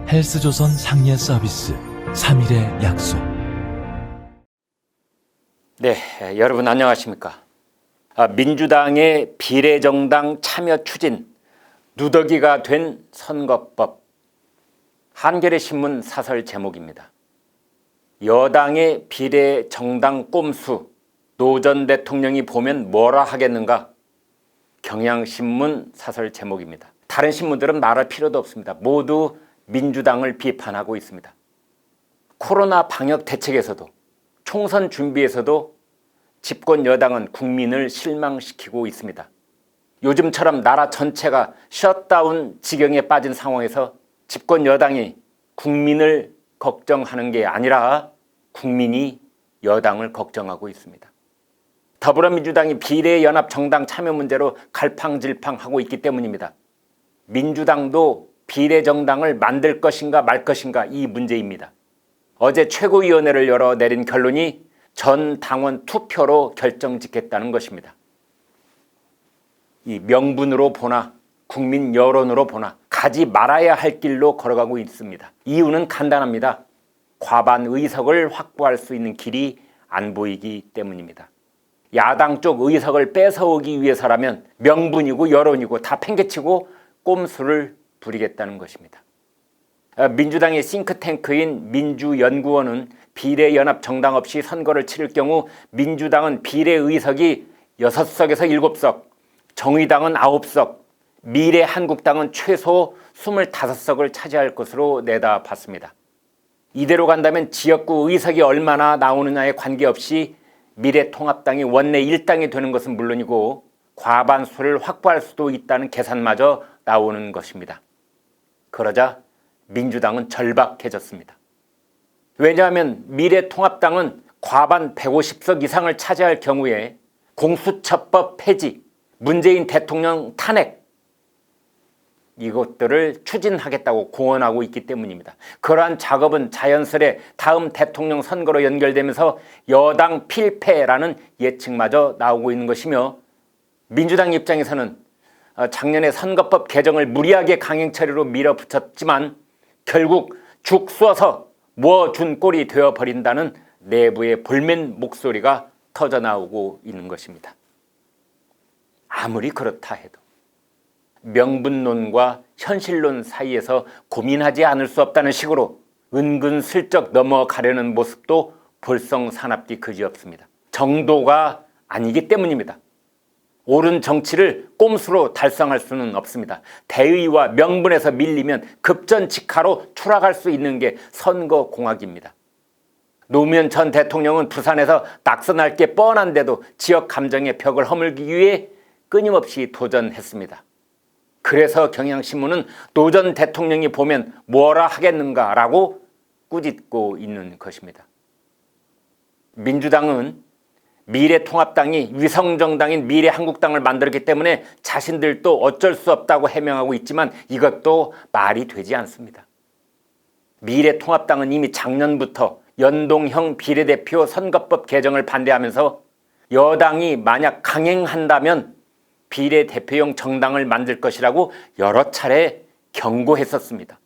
헬스조선 상예 서비스 3일의 약속. 네, 여러분 안녕하십니까? 민주당의 비례정당 참여 추진, 누더기가 된 선거법. 한겨레 신문 사설 제목입니다. 여당의 비례정당 꼼수, 노 전 대통령이 보면 뭐라 하겠는가? 경향신문 사설 제목입니다. 다른 신문들은 말할 필요도 없습니다. 모두 민주당을 비판하고 있습니다. 코로나 방역 대책에서도 총선 준비에서도 집권 여당은 국민을 실망시키고 있습니다. 요즘처럼 나라 전체가 셧다운 지경에 빠진 상황에서 집권 여당이 국민을 걱정하는 게 아니라 국민이 여당을 걱정하고 있습니다. 더불어민주당이 비례연합정당 참여 문제로 갈팡질팡하고 있기 때문입니다. 민주당도 비례정당을 만들 것인가 말 것인가 이 문제입니다. 어제 최고위원회를 열어 내린 결론이 전 당원 투표로 결정짓겠다는 것입니다. 이 명분으로 보나 국민 여론으로 보나 가지 말아야 할 길로 걸어가고 있습니다. 이유는 간단합니다. 과반 의석을 확보할 수 있는 길이 안 보이기 때문입니다. 야당 쪽 의석을 뺏어오기 위해서라면 명분이고 여론이고 다 팽개치고 꼼수를 부리겠다는 것입니다. 민주당의 싱크탱크인 민주연구원은 비례연합정당 없이 선거를 치를 경우 민주당은 비례의석이 6석에서 7석, 정의당은 9석, 미래한국당은 최소 25석을 차지할 것으로 내다봤습니다. 이대로 간다면 지역구 의석이 얼마나 나오느냐에 관계없이 미래통합당이 원내 1당이 되는 것은 물론이고 과반수를 확보할 수도 있다는 계산마저 나오는 것입니다. 그러자 민주당은 절박해졌습니다. 왜냐하면 미래통합당은 과반 150석 이상을 차지할 경우에 공수처법 폐지, 문재인 대통령 탄핵 이것들을 추진하겠다고 공언하고 있기 때문입니다. 그러한 작업은 자연스레 다음 대통령 선거로 연결되면서 여당 필패라는 예측마저 나오고 있는 것이며 민주당 입장에서는 작년에 선거법 개정을 무리하게 강행 처리로 밀어붙였지만 결국 죽 쏘아서 모아준 꼴이 되어버린다는 내부의 볼멘 목소리가 터져나오고 있는 것입니다. 아무리 그렇다 해도 명분론과 현실론 사이에서 고민하지 않을 수 없다는 식으로 은근슬쩍 넘어가려는 모습도 볼썽사납기 그지없습니다. 정도가 아니기 때문입니다. 옳은 정치를 꼼수로 달성할 수는 없습니다. 대의와 명분에서 밀리면 급전직하로 추락할 수 있는 게 선거공학입니다. 노무현 전 대통령은 부산에서 낙선할 게 뻔한데도 지역 감정의 벽을 허물기 위해 끊임없이 도전했습니다. 그래서 경향신문은 노 전 대통령이 보면 뭐라 하겠는가라고 꾸짖고 있는 것입니다. 민주당은 미래통합당이 위성정당인 미래한국당을 만들었기 때문에 자신들도 어쩔 수 없다고 해명하고 있지만 이것도 말이 되지 않습니다. 미래통합당은 이미 작년부터 연동형 비례대표 선거법 개정을 반대하면서 여당이 만약 강행한다면 비례대표용 정당을 만들 것이라고 여러 차례 경고했었습니다.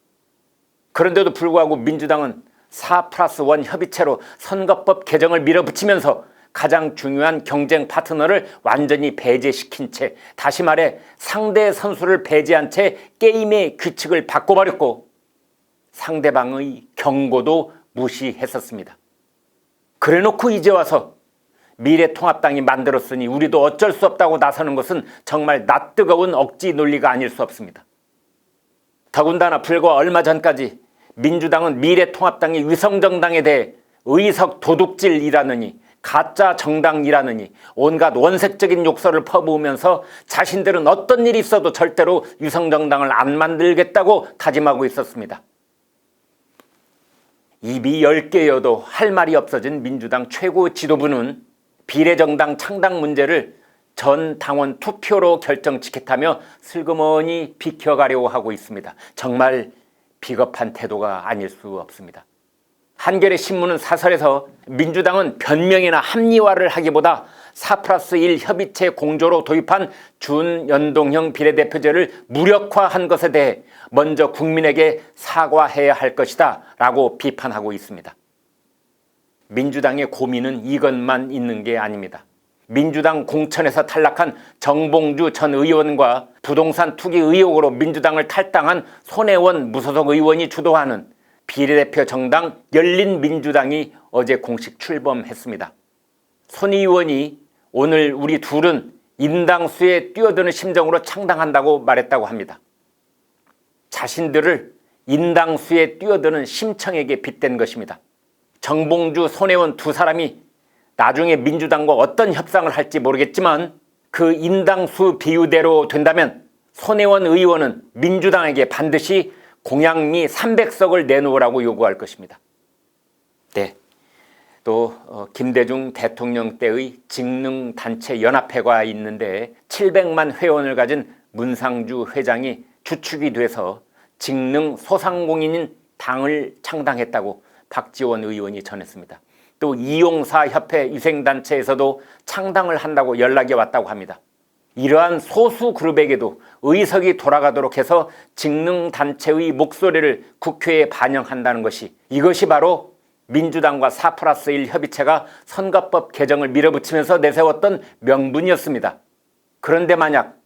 그런데도 불구하고 민주당은 4+1 협의체로 선거법 개정을 밀어붙이면서 가장 중요한 경쟁 파트너를 완전히 배제시킨 채, 다시 말해 상대 선수를 배제한 채 게임의 규칙을 바꿔버렸고 상대방의 경고도 무시했었습니다. 그래놓고 이제 와서 미래통합당이 만들었으니 우리도 어쩔 수 없다고 나서는 것은 정말 낯뜨거운 억지 논리가 아닐 수 없습니다. 더군다나 불과 얼마 전까지 민주당은 미래통합당이 위성정당에 대해 의석 도둑질이라느니 가짜 정당이라느니 온갖 원색적인 욕설을 퍼부으면서 자신들은 어떤 일이 있어도 절대로 위성정당을 안 만들겠다고 다짐하고 있었습니다. 입이 10개여도 할 말이 없어진 민주당 최고 지도부는 비례정당 창당 문제를 전 당원 투표로 결정짓겠다며 슬그머니 비켜가려고 하고 있습니다. 정말 비겁한 태도가 아닐 수 없습니다. 한겨레 신문은 사설에서 민주당은 변명이나 합리화를 하기보다 4+1 협의체 공조로 도입한 준연동형 비례대표제를 무력화한 것에 대해 먼저 국민에게 사과해야 할 것이다 라고 비판하고 있습니다. 민주당의 고민은 이것만 있는 게 아닙니다. 민주당 공천에서 탈락한 정봉주 전 의원과 부동산 투기 의혹으로 민주당을 탈당한 손혜원 무소속 의원이 주도하는 비례대표 정당 열린민주당이 어제 공식 출범했습니다. 손 의원이 오늘 우리 둘은 인당수에 뛰어드는 심정으로 창당한다고 말했다고 합니다. 자신들을 인당수에 뛰어드는 심청에게 빗댄 것입니다. 정봉주, 손혜원 두 사람이 나중에 민주당과 어떤 협상을 할지 모르겠지만 그 인당수 비율대로 된다면 손혜원 의원은 민주당에게 반드시 공약미 300석을 내놓으라고 요구할 것입니다. 네, 또 김대중 대통령 때의 직능단체연합회가 있는데 700만 회원을 가진 문상주 회장이 주축이 돼서 직능 소상공인인 당을 창당했다고 박지원 의원이 전했습니다. 또 이용사 협회 위생단체에서도 창당을 한다고 연락이 왔다고 합니다. 이러한 소수 그룹에게도 의석이 돌아가도록 해서 직능단체의 목소리를 국회에 반영한다는 것이, 이것이 바로 민주당과 4+1 협의체가 선거법 개정을 밀어붙이면서 내세웠던 명분이었습니다. 그런데 만약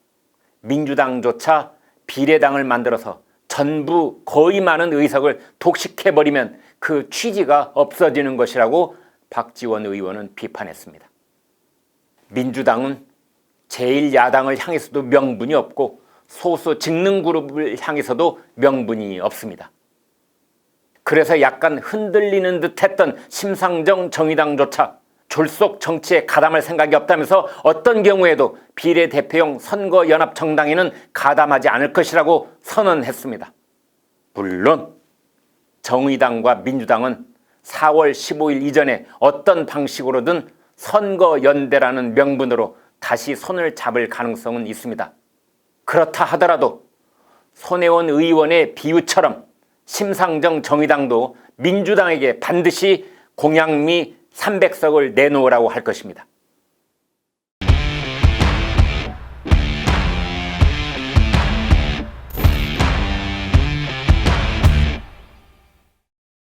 민주당조차 비례당을 만들어서 전부 거의 많은 의석을 독식해버리면 그 취지가 없어지는 것이라고 박지원 의원은 비판했습니다. 민주당은 제1야당을 향해서도 명분이 없고 소수 직능그룹을 향해서도 명분이 없습니다. 그래서 약간 흔들리는 듯 했던 심상정 정의당조차 졸속 정치에 가담할 생각이 없다면서 어떤 경우에도 비례대표용 선거연합정당에는 가담하지 않을 것이라고 선언했습니다. 물론 정의당과 민주당은 4월 15일 이전에 어떤 방식으로든 선거연대라는 명분으로 다시 손을 잡을 가능성은 있습니다. 그렇다 하더라도 손혜원 의원의 비유처럼 심상정 정의당도 민주당에게 반드시 공약미 300석을 내놓으라고 할 것입니다.